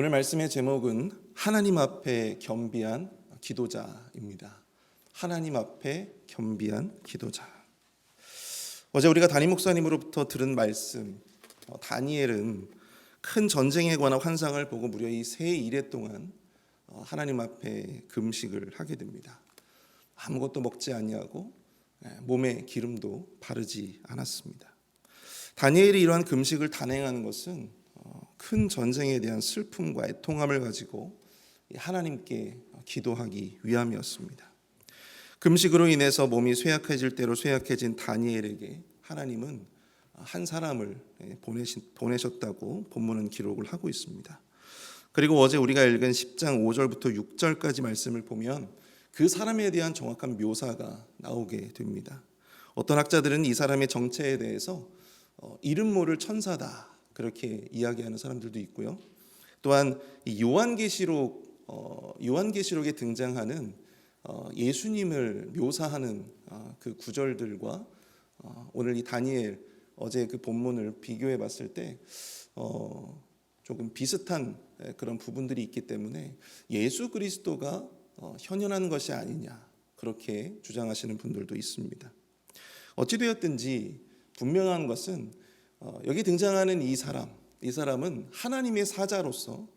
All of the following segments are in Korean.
오늘 말씀의 제목은 하나님 앞에 겸비한 기도자입니다. 하나님 앞에 겸비한 기도자. 어제 우리가 담임 목사님으로부터 들은 말씀, 다니엘은 큰 전쟁에 관한 환상을 보고 무려 이 세 일해 동안 하나님 앞에 금식을 하게 됩니다. 아무것도 먹지 아니하고 몸에 기름도 바르지 않았습니다. 다니엘이 이러한 금식을 단행하는 것은 큰 전쟁에 대한 슬픔과 애통함을 가지고 하나님께 기도하기 위함이었습니다. 금식으로 인해서 몸이 쇠약해질 대로 쇠약해진 다니엘에게 하나님은 한 사람을 보내셨다고 본문은 기록을 하고 있습니다. 그리고 어제 우리가 읽은 10장 5절부터 6절까지 말씀을 보면 그 사람에 대한 정확한 묘사가 나오게 됩니다. 어떤 학자들은 이 사람의 정체에 대해서 이름 모를 천사다 그렇게 이야기하는 사람들도 있고요. 또한 이 요한계시록에 등장하는 예수님을 묘사하는 그 구절들과 오늘 이 다니엘 어제 그 본문을 비교해 봤을 때 조금 비슷한 그런 부분들이 있기 때문에 예수 그리스도가 현현한 것이 아니냐 그렇게 주장하시는 분들도 있습니다. 어찌되었든지 분명한 것은 여기 등장하는 이 사람은 하나님의 사자로서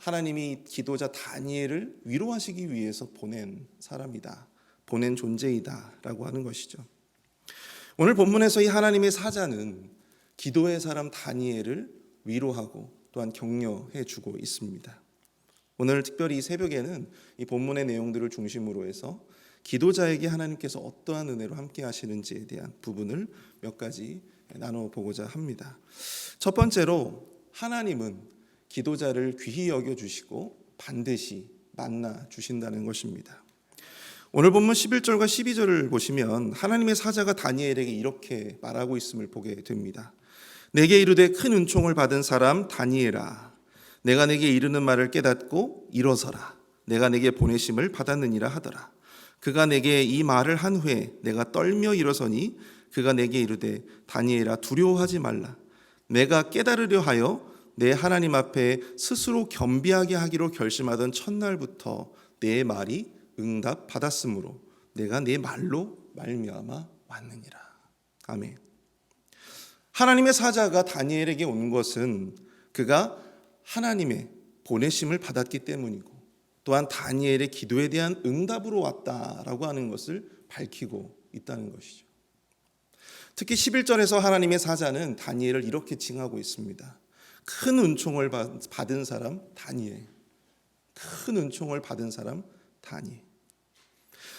하나님이 기도자 다니엘을 위로하시기 위해서 보낸 사람이다, 보낸 존재이다라고 하는 것이죠. 오늘 본문에서 이 하나님의 사자는 기도의 사람 다니엘을 위로하고 또한 격려해 주고 있습니다. 오늘 특별히 이 새벽에는 이 본문의 내용들을 중심으로 해서 기도자에게 하나님께서 어떠한 은혜로 함께 하시는지에 대한 부분을 몇 가지 나눠보고자 합니다. 첫 번째로 하나님은 기도자를 귀히 여겨주시고 반드시 만나 주신다는 것입니다. 오늘 본문 11절과 12절을 보시면 하나님의 사자가 다니엘에게 이렇게 말하고 있음을 보게 됩니다. 내게 이르되 큰 은총을 받은 사람 다니엘아, 내가 내게 이르는 말을 깨닫고 일어서라. 내가 내게 보내심을 받았느니라 하더라. 그가 내게 이 말을 한 후에 내가 떨며 일어서니 그가 내게 이르되 다니엘아 두려워하지 말라. 내가 깨달으려 하여 내 하나님 앞에 스스로 겸비하게 하기로 결심하던 첫날부터 내 말이 응답 받았으므로 내가 내 말로 말미암아 왔느니라. 아멘. 하나님의 사자가 다니엘에게 온 것은 그가 하나님의 보내심을 받았기 때문이고 또한 다니엘의 기도에 대한 응답으로 왔다라고 하는 것을 밝히고 있다는 것이죠. 특히 11절에서 하나님의 사자는 다니엘을 이렇게 칭하고 있습니다. 큰 은총을 받은 사람 다니엘. 큰 은총을 받은 사람 다니엘.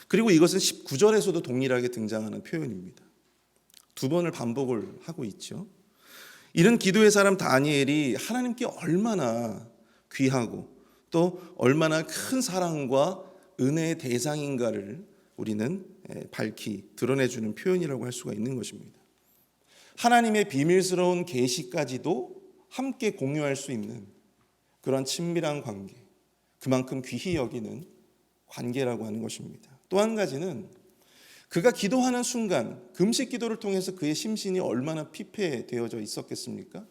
그리고 이것은 19절에서도 동일하게 등장하는 표현입니다. 두 번을 반복을 하고 있죠. 이는 기도의 사람 다니엘이 하나님께 얼마나 귀하고 또 얼마나 큰 사랑과 은혜의 대상인가를 우리는 밝히 드러내주는 표현이라고 할 수가 있는 것입니다. 하나님의 비밀스러운 계시까지도 함께 공유할 수 있는 그런 친밀한 관계, 그만큼 귀히 여기는 관계라고 하는 것입니다. 또 한 가지는 그가 기도하는 순간 금식 기도를 통해서 그의 심신이 얼마나 피폐되어져 있었겠습니까?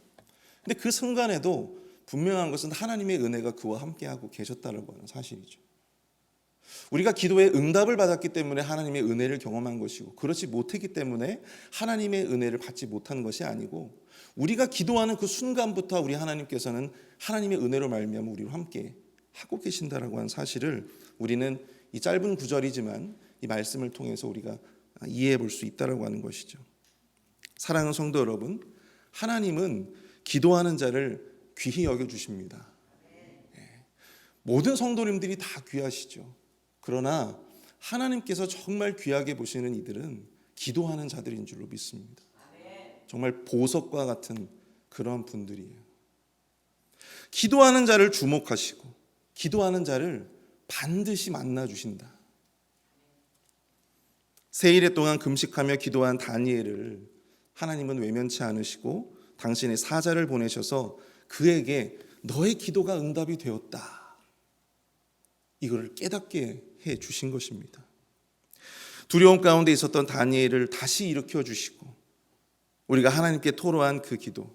근데 그 순간에도 분명한 것은 하나님의 은혜가 그와 함께하고 계셨다고 하는 사실이죠. 우리가 기도에 응답을 받았기 때문에 하나님의 은혜를 경험한 것이고 그렇지 못했기 때문에 하나님의 은혜를 받지 못한 것이 아니고 우리가 기도하는 그 순간부터 우리 하나님께서는 하나님의 은혜로 말미암아 우리와 함께 하고 계신다라고 하는 사실을 우리는 이 짧은 구절이지만 이 말씀을 통해서 우리가 이해해 볼 수 있다라고 하는 것이죠. 사랑하는 성도 여러분, 하나님은 기도하는 자를 귀히 여겨주십니다. 모든 성도님들이 다 귀하시죠. 그러나 하나님께서 정말 귀하게 보시는 이들은 기도하는 자들인 줄로 믿습니다. 정말 보석과 같은 그런 분들이에요. 기도하는 자를 주목하시고 기도하는 자를 반드시 만나 주신다. 세 일해 동안 금식하며 기도한 다니엘을 하나님은 외면치 않으시고 당신의 사자를 보내셔서 그에게 너의 기도가 응답이 되었다. 이거를 깨닫게 해 주신 것입니다. 두려움 가운데 있었던 다니엘을 다시 일으켜 주시고 우리가 하나님께 토로한 그 기도,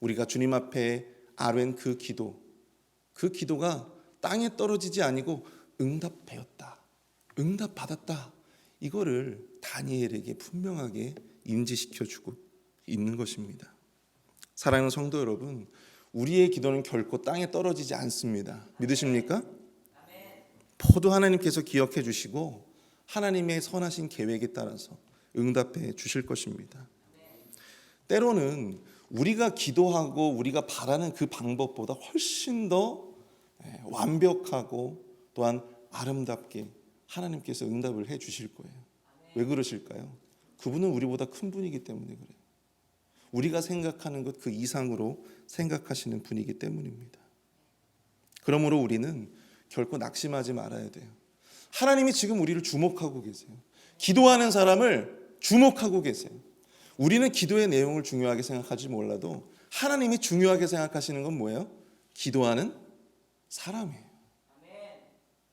우리가 주님 앞에 아뢰는 그 기도가 땅에 떨어지지 아니고 응답되었다, 응답받았다, 이거를 다니엘에게 분명하게 인지시켜주고 있는 것입니다. 사랑하는 성도 여러분, 우리의 기도는 결코 땅에 떨어지지 않습니다. 믿으십니까? 모두 하나님께서 기억해 주시고 하나님의 선하신 계획에 따라서 응답해 주실 것입니다. 때로는 우리가 기도하고 우리가 바라는 그 방법보다 훨씬 더 완벽하고 또한 아름답게 하나님께서 응답을 해 주실 거예요. 왜 그러실까요? 그분은 우리보다 큰 분이기 때문에 그래요. 우리가 생각하는 것 그 이상으로 생각하시는 분이기 때문입니다. 그러므로 우리는 결코 낙심하지 말아야 돼요. 하나님이 지금 우리를 주목하고 계세요. 기도하는 사람을 주목하고 계세요. 우리는 기도의 내용을 중요하게 생각하지 몰라도 하나님이 중요하게 생각하시는 건 뭐예요? 기도하는 사람이에요.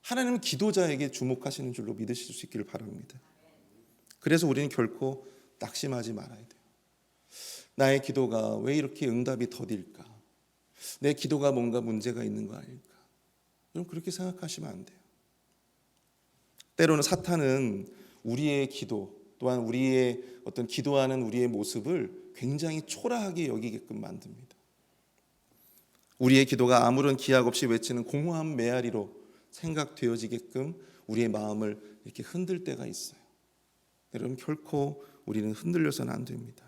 하나님은 기도자에게 주목하시는 줄로 믿으실 수 있기를 바랍니다. 그래서 우리는 결코 낙심하지 말아야 돼요. 나의 기도가 왜 이렇게 응답이 더딜까? 내 기도가 뭔가 문제가 있는 거 아닐까? 여러분, 그렇게 생각하시면 안 돼요. 때로는 사탄은 우리의 기도 또한 우리의 어떤 기도하는 우리의 모습을 굉장히 초라하게 여기게끔 만듭니다. 우리의 기도가 아무런 기약 없이 외치는 공허한 메아리로 생각되어지게끔 우리의 마음을 이렇게 흔들 때가 있어요. 여러분, 결코 우리는 흔들려서는 안 됩니다.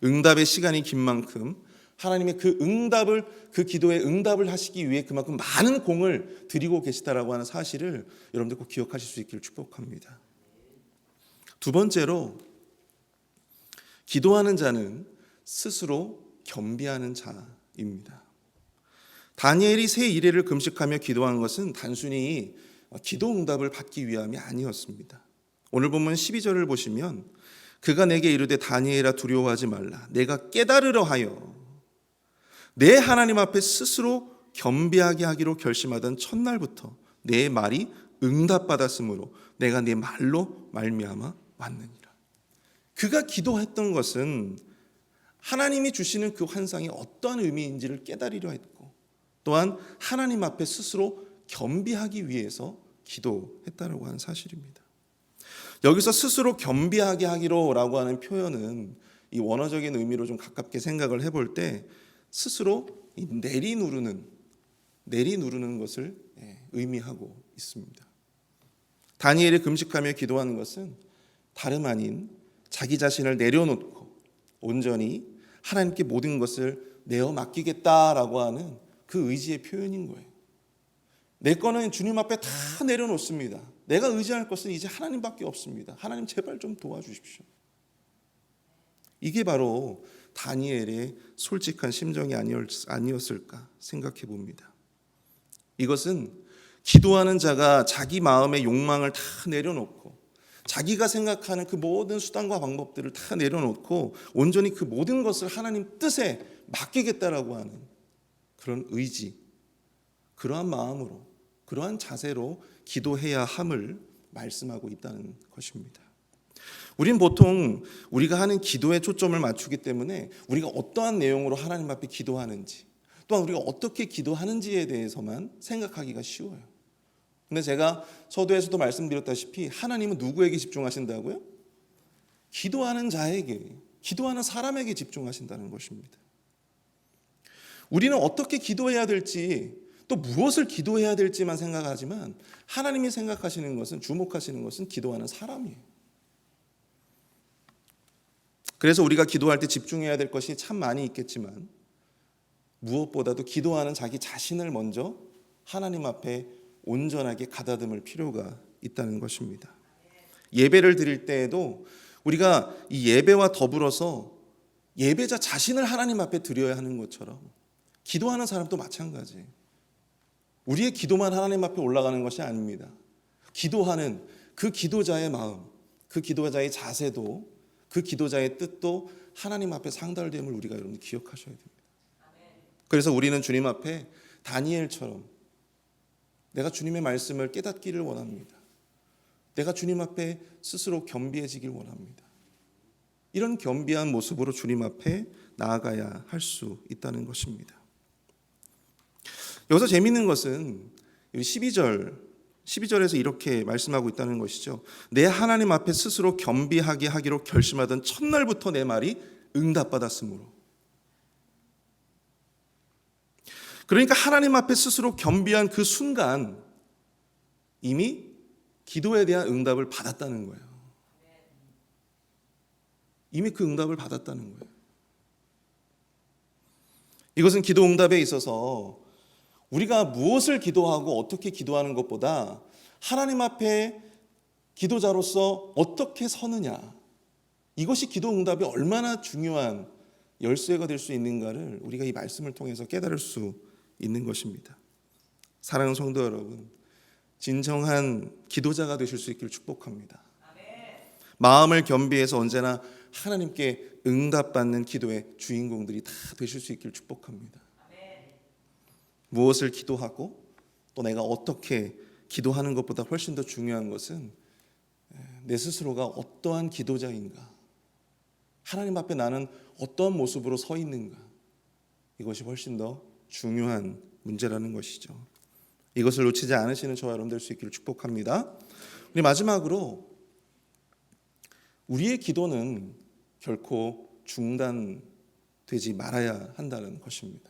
응답의 시간이 긴 만큼 하나님의 그 기도에 응답을 하시기 위해 그만큼 많은 공을 들이고 계시다라고 하는 사실을 여러분들 꼭 기억하실 수 있기를 축복합니다. 두 번째로, 기도하는 자는 스스로 겸비하는 자입니다. 다니엘이 새 이레를 금식하며 기도한 것은 단순히 기도 응답을 받기 위함이 아니었습니다. 오늘 본문 12절을 보시면 그가 내게 이르되 다니엘아 두려워하지 말라. 내가 깨달으려 하여 내 하나님 앞에 스스로 겸비하게 하기로 결심하던 첫날부터 내 말이 응답받았으므로 내가 네 말로 말미암아 왔느니라. 그가 기도했던 것은 하나님이 주시는 그 환상이 어떠한 의미인지를 깨달으려 했고 또한 하나님 앞에 스스로 겸비하기 위해서 기도했다라고 하는 사실입니다. 여기서 스스로 겸비하게 하기로라고 하는 표현은 이 원어적인 의미로 좀 가깝게 생각을 해볼 때 스스로 내리누르는 것을 의미하고 있습니다. 다니엘이 금식하며 기도하는 것은 다름 아닌 자기 자신을 내려놓고 온전히 하나님께 모든 것을 내어 맡기겠다라고 하는 그 의지의 표현인 거예요. 내 거는 주님 앞에 다 내려놓습니다. 내가 의지할 것은 이제 하나님밖에 없습니다. 하나님 제발 좀 도와주십시오. 이게 바로 다니엘의 솔직한 심정이 아니었을까 생각해 봅니다. 이것은 기도하는 자가 자기 마음의 욕망을 다 내려놓고 자기가 생각하는 그 모든 수단과 방법들을 다 내려놓고 온전히 그 모든 것을 하나님 뜻에 맡기겠다라고 하는 그런 의지, 그러한 마음으로, 그러한 자세로 기도해야 함을 말씀하고 있다는 것입니다. 우린 보통 우리가 하는 기도에 초점을 맞추기 때문에 우리가 어떠한 내용으로 하나님 앞에 기도하는지 또한 우리가 어떻게 기도하는지에 대해서만 생각하기가 쉬워요. 근데 제가 서두에서도 말씀드렸다시피 하나님은 누구에게 집중하신다고요? 기도하는 자에게, 기도하는 사람에게 집중하신다는 것입니다. 우리는 어떻게 기도해야 될지 또 무엇을 기도해야 될지만 생각하지만 하나님이 생각하시는 것은, 주목하시는 것은 기도하는 사람이에요. 그래서 우리가 기도할 때 집중해야 될 것이 참 많이 있겠지만 무엇보다도 기도하는 자기 자신을 먼저 하나님 앞에 온전하게 가다듬을 필요가 있다는 것입니다. 예배를 드릴 때에도 우리가 이 예배와 더불어서 예배자 자신을 하나님 앞에 드려야 하는 것처럼 기도하는 사람도 마찬가지예요. 우리의 기도만 하나님 앞에 올라가는 것이 아닙니다. 기도하는 그 기도자의 마음, 그 기도자의 자세도, 그 기도자의 뜻도 하나님 앞에 상달됨을 우리가 여러분 기억하셔야 됩니다. 그래서 우리는 주님 앞에 다니엘처럼 내가 주님의 말씀을 깨닫기를 원합니다. 내가 주님 앞에 스스로 겸비해지길 원합니다. 이런 겸비한 모습으로 주님 앞에 나아가야 할 수 있다는 것입니다. 여기서 재밌는 것은 12절에서 이렇게 말씀하고 있다는 것이죠. 내 하나님 앞에 스스로 겸비하게 하기로 결심하던 첫날부터 내 말이 응답받았으므로. 그러니까 하나님 앞에 스스로 겸비한 그 순간 이미 기도에 대한 응답을 받았다는 거예요. 이미 그 응답을 받았다는 거예요. 이것은 기도 응답에 있어서 우리가 무엇을 기도하고 어떻게 기도하는 것보다 하나님 앞에 기도자로서 어떻게 서느냐, 이것이 기도 응답이 얼마나 중요한 열쇠가 될 수 있는가를 우리가 이 말씀을 통해서 깨달을 수 있는 것입니다. 사랑하는 성도 여러분, 진정한 기도자가 되실 수 있기를 축복합니다. 마음을 겸비해서 언제나 하나님께 응답받는 기도의 주인공들이 다 되실 수 있기를 축복합니다. 무엇을 기도하고 또 내가 어떻게 기도하는 것보다 훨씬 더 중요한 것은 내 스스로가 어떠한 기도자인가, 하나님 앞에 나는 어떠한 모습으로 서 있는가, 이것이 훨씬 더 중요한 문제라는 것이죠. 이것을 놓치지 않으시는 저와 여러분 될 수 있기를 축복합니다. 우리 마지막으로 우리의 기도는 결코 중단되지 말아야 한다는 것입니다.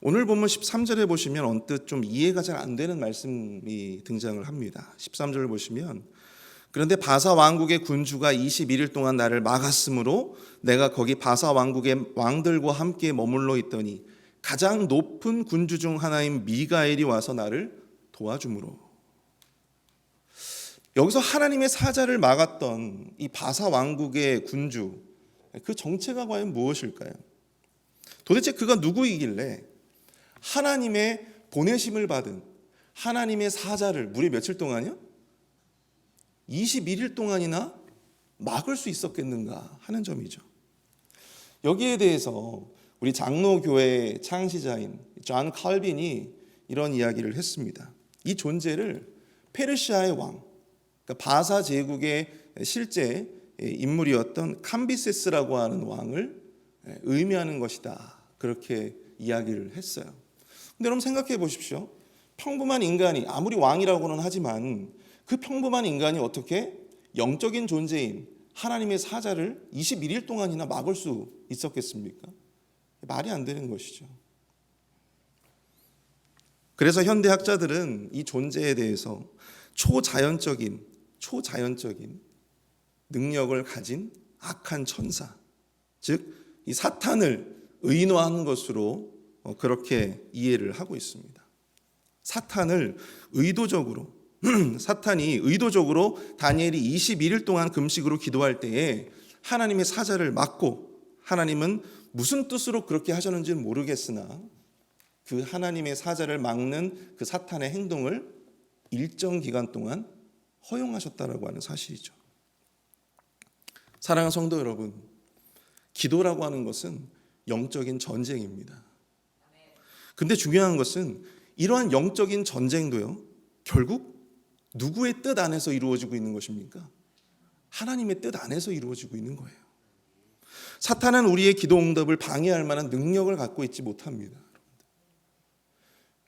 오늘 본문 13절에 보시면 언뜻 좀 이해가 잘 안 되는 말씀이 등장을 합니다. 13절을 보시면 그런데 바사 왕국의 군주가 21일 동안 나를 막았으므로 내가 거기 바사 왕국의 왕들과 함께 머물러 있더니 가장 높은 군주 중 하나인 미가엘이 와서 나를 도와주므로. 여기서 하나님의 사자를 막았던 이 바사 왕국의 군주, 그 정체가 과연 무엇일까요? 도대체 그가 누구이길래 하나님의 보내심을 받은 하나님의 사자를 무려 며칠 동안이요? 21일 동안이나 막을 수 있었겠는가 하는 점이죠. 여기에 대해서 우리 장로교회 창시자인 존 칼빈이 이런 이야기를 했습니다. 이 존재를 페르시아의 왕, 그러니까 바사 제국의 실제 인물이었던 캄비세스라고 하는 왕을 의미하는 것이다, 그렇게 이야기를 했어요. 근데 여러분 생각해 보십시오. 평범한 인간이 아무리 왕이라고는 하지만 그 평범한 인간이 어떻게 영적인 존재인 하나님의 사자를 21일 동안이나 막을 수 있었겠습니까? 말이 안 되는 것이죠. 그래서 현대 학자들은 이 존재에 대해서 초자연적인 능력을 가진 악한 천사, 즉 이 사탄을 의인화하는 것으로 그렇게 이해를 하고 있습니다. 사탄이 의도적으로 다니엘이 21일 동안 금식으로 기도할 때에 하나님의 사자를 막고, 하나님은 무슨 뜻으로 그렇게 하셨는지는 모르겠으나 그 하나님의 사자를 막는 그 사탄의 행동을 일정 기간 동안 허용하셨다라고 하는 사실이죠. 사랑하는 성도 여러분, 기도라고 하는 것은 영적인 전쟁입니다. 근데 중요한 것은 이러한 영적인 전쟁도요, 결국 누구의 뜻 안에서 이루어지고 있는 것입니까? 하나님의 뜻 안에서 이루어지고 있는 거예요. 사탄은 우리의 기도 응답을 방해할 만한 능력을 갖고 있지 못합니다.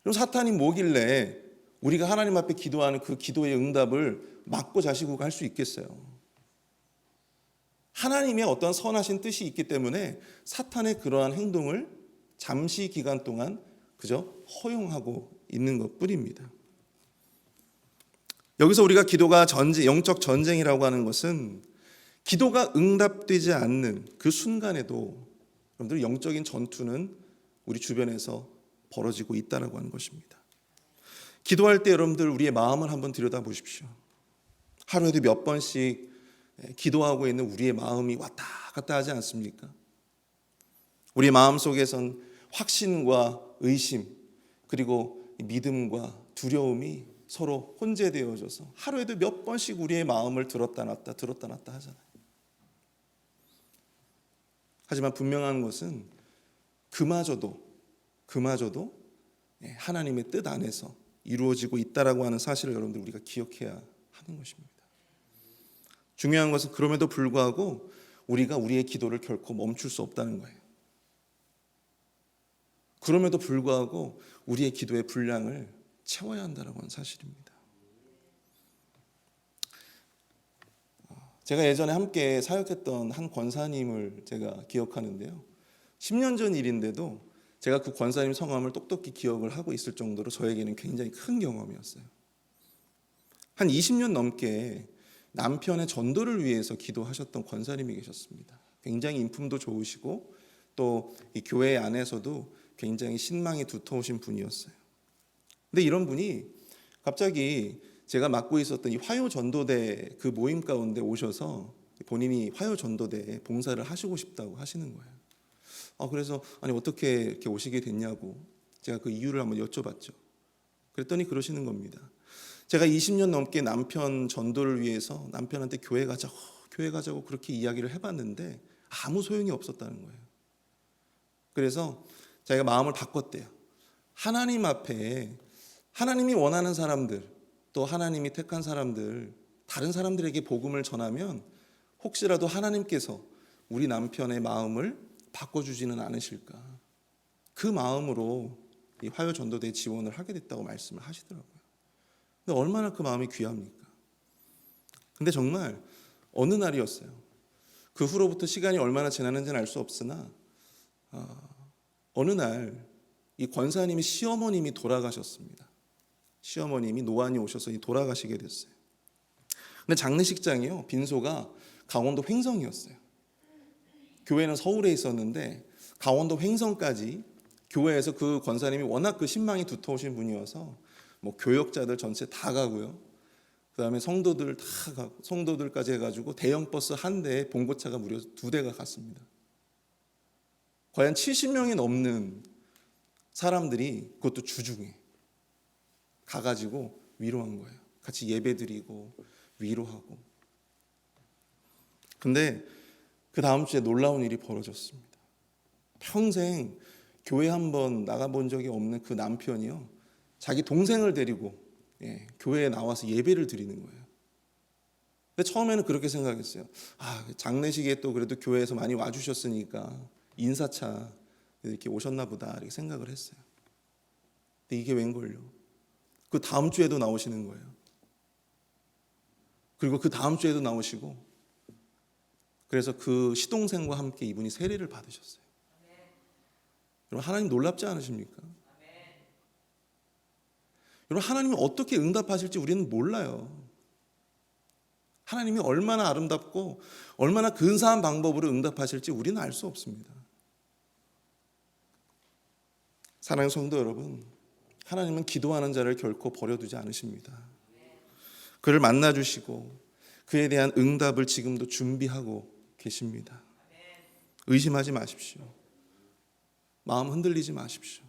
그럼 사탄이 뭐길래 우리가 하나님 앞에 기도하는 그 기도의 응답을 막고 자시고 갈 수 있겠어요? 하나님의 어떤 선하신 뜻이 있기 때문에 사탄의 그러한 행동을 잠시 기간 동안 그저 허용하고 있는 것뿐입니다. 여기서 우리가 기도가 영적 전쟁이라고 하는 것은 기도가 응답되지 않는 그 순간에도 여러분들 영적인 전투는 우리 주변에서 벌어지고 있다라고 하는 것입니다. 기도할 때 여러분들 우리의 마음을 한번 들여다보십시오. 하루에도 몇 번씩 기도하고 있는 우리의 마음이 왔다 갔다 하지 않습니까? 우리 마음 속에선 확신과 의심, 그리고 믿음과 두려움이 서로 혼재되어져서 하루에도 몇 번씩 우리의 마음을 들었다 놨다 하잖아요. 하지만 분명한 것은 그마저도 하나님의 뜻 안에서 이루어지고 있다라고 하는 사실을 여러분들 우리가 기억해야 하는 것입니다. 중요한 것은 그럼에도 불구하고 우리가 우리의 기도를 결코 멈출 수 없다는 거예요. 그럼에도 불구하고 우리의 기도의 분량을 채워야 한다는 사실입니다. 제가 예전에 함께 사역했던 한 권사님을 제가 기억하는데요. 10년 전 일인데도 제가 그 권사님 성함을 똑똑히 기억을 하고 있을 정도로 저에게는 굉장히 큰 경험이었어요. 한 20년 넘게 남편의 전도를 위해서 기도하셨던 권사님이 계셨습니다. 굉장히 인품도 좋으시고 또 이 교회 안에서도 굉장히 신망이 두터우신 분이었어요. 근데 이런 분이 갑자기 제가 맡고 있었던 이 화요 전도대 그 모임 가운데 오셔서 본인이 화요 전도대에 봉사를 하시고 싶다고 하시는 거예요. 그래서 아니 어떻게 이렇게 오시게 됐냐고 제가 그 이유를 한번 여쭤봤죠. 그랬더니 그러시는 겁니다. 제가 20년 넘게 남편 전도를 위해서 남편한테 교회 가자고 그렇게 이야기를 해봤는데 아무 소용이 없었다는 거예요. 그래서 자기가 마음을 바꿨대요. 하나님 앞에 하나님이 원하는 사람들, 또 하나님이 택한 사람들, 다른 사람들에게 복음을 전하면 혹시라도 하나님께서 우리 남편의 마음을 바꿔주지는 않으실까. 그 마음으로 이 화요 전도대에 지원을 하게 됐다고 말씀을 하시더라고요. 근데 얼마나 그 마음이 귀합니까? 근데 정말 어느 날이었어요. 그 후로부터 시간이 얼마나 지났는지는 알 수 없으나 어느 날 이 권사님이 시어머님이 돌아가셨습니다. 시어머님이 노안이 오셔서 돌아가시게 됐어요. 근데 장례식장이요, 빈소가 강원도 횡성이었어요. 교회는 서울에 있었는데 강원도 횡성까지 교회에서 그 권사님이 워낙 그 신망이 두터우신 분이어서 뭐 교역자들 전체 다 가고요. 그다음에 성도들까지 해가지고 대형 버스 한 대에 봉고차가 무려 2대가 갔습니다. 과연 70명이 넘는 사람들이 그것도 주중에 가가지고 위로한 거예요. 같이 예배드리고 위로하고. 근데 그 다음 주에 놀라운 일이 벌어졌습니다. 평생 교회 한번 나가본 적이 없는 그 남편이요, 자기 동생을 데리고 교회에 나와서 예배를 드리는 거예요. 근데 처음에는 그렇게 생각했어요. 장례식에 또 그래도 교회에서 많이 와주셨으니까 인사차 이렇게 오셨나 보다 이렇게 생각을 했어요. 근데 이게 웬걸요? 그 다음 주에도 나오시는 거예요. 그리고 그 다음 주에도 나오시고, 그래서 그 시동생과 함께 이분이 세례를 받으셨어요. 여러분, 하나님 놀랍지 않으십니까? 여러분, 하나님이 어떻게 응답하실지 우리는 몰라요. 하나님이 얼마나 아름답고 얼마나 근사한 방법으로 응답하실지 우리는 알 수 없습니다. 사랑하는 성도 여러분, 하나님은 기도하는 자를 결코 버려두지 않으십니다. 그를 만나주시고 그에 대한 응답을 지금도 준비하고 계십니다. 의심하지 마십시오. 마음 흔들리지 마십시오.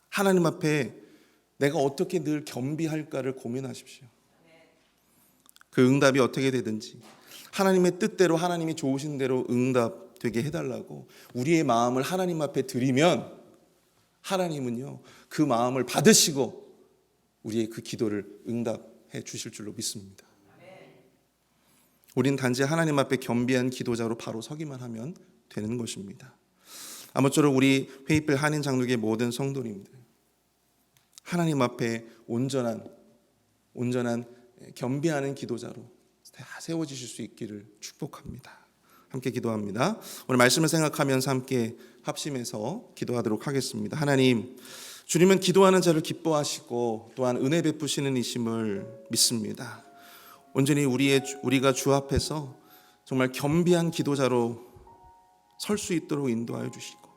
하나님 앞에 내가 어떻게 늘 겸비할까를 고민하십시오. 그 응답이 어떻게 되든지 하나님의 뜻대로, 하나님이 좋으신 대로 응답되게 해달라고 우리의 마음을 하나님 앞에 드리면 하나님은요, 그 마음을 받으시고 우리의 그 기도를 응답해 주실 줄로 믿습니다. 우린 단지 하나님 앞에 겸비한 기도자로 바로 서기만 하면 되는 것입니다. 아무쪼록 우리 회의필 한인 장로교의 모든 성도님들, 하나님 앞에 온전한 겸비하는 기도자로 다 세워지실 수 있기를 축복합니다. 함께 기도합니다. 오늘 말씀을 생각하면서 함께 합심해서 기도하도록 하겠습니다. 하나님, 주님은 기도하는 자를 기뻐하시고 또한 은혜 베푸시는 이심을 믿습니다. 온전히 우리가 주 앞에서 정말 겸비한 기도자로 설 수 있도록 인도하여 주시고,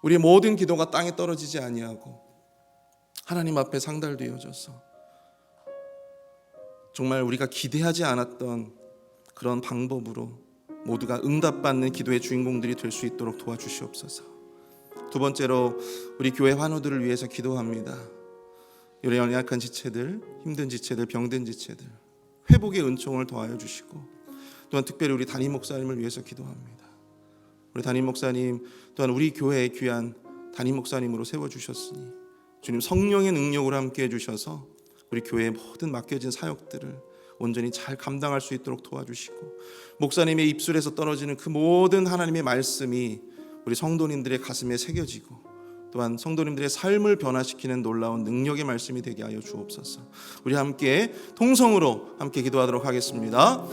우리의 모든 기도가 땅에 떨어지지 아니하고 하나님 앞에 상달되어져서 정말 우리가 기대하지 않았던 그런 방법으로 모두가 응답받는 기도의 주인공들이 될 수 있도록 도와주시옵소서. 두 번째로 우리 교회 환우들을 위해서 기도합니다. 우리 연약한 지체들, 힘든 지체들, 병든 지체들 회복의 은총을 더하여 주시고, 또한 특별히 우리 담임 목사님을 위해서 기도합니다. 우리 담임 목사님 또한 우리 교회의 귀한 담임 목사님으로 세워주셨으니 주님 성령의 능력으로 함께 해주셔서 우리 교회의 모든 맡겨진 사역들을 온전히 잘 감당할 수 있도록 도와주시고, 목사님의 입술에서 떨어지는 그 모든 하나님의 말씀이 우리 성도님들의 가슴에 새겨지고 또한 성도님들의 삶을 변화시키는 놀라운 능력의 말씀이 되게 하여 주옵소서. 우리 함께 통성으로 함께 기도하도록 하겠습니다.